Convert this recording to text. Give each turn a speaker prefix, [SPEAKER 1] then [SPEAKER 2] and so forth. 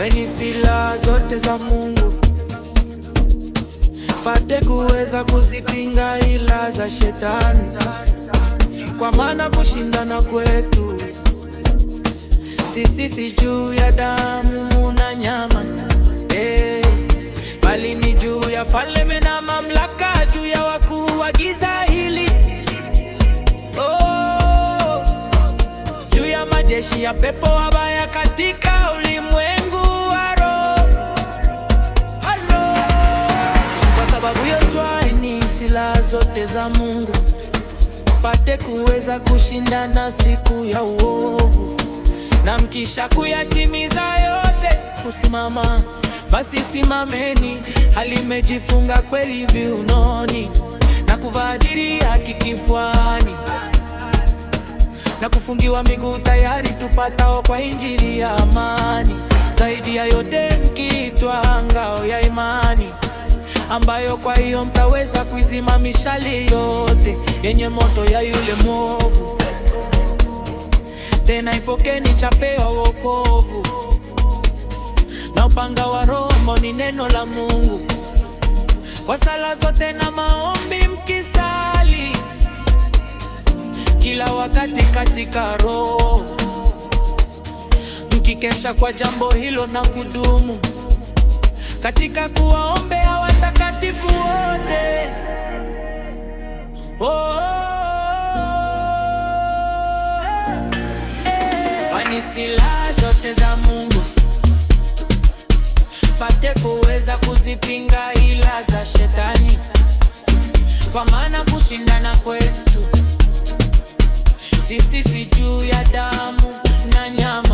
[SPEAKER 1] Weni silaha zote za Mungu, pate kuweza kuzipinga ila za shetani, kwa maana kushindana kwetu sisi si juu ya damu na nyama, bali ni juu ya falme na mamlaka, juu ya wakuu wa giza hili, juu ya majeshi ya pepo wabaya katika ulimwengu wa roho. Kwa sababu hiyo twaeni silaha zote za Mungu, pate kuweza kushindana siku ya uovu, na mkisha kuyatimiza yote kusimama, basi simameni hali mmejifunga kweli viunoni, na kuvaa dira ya haki kifuani, na kufungiwa miguu tayari tupatao kwa injili ya amani. Zaidi ya yote mkiitwa ngao ya imani, ambayo kwa hiyo mtaweza kuizima mishale yote yenye moto ya yule mwovu. Tena ipokeni chapeo wokovu, na upanga wa Roho ni neno la Mungu, kwa sala zote na maombi mkisali kila wakati katika Roho, mkikesha kwa jambo hilo na kudumu katika kuwaombea watakatifu wote. Weni silaha zote za Mungu, pate kuweza kuzipinga ila za shetani, kwa maana kushindana kwetu sisi si juu ya damu na nyama,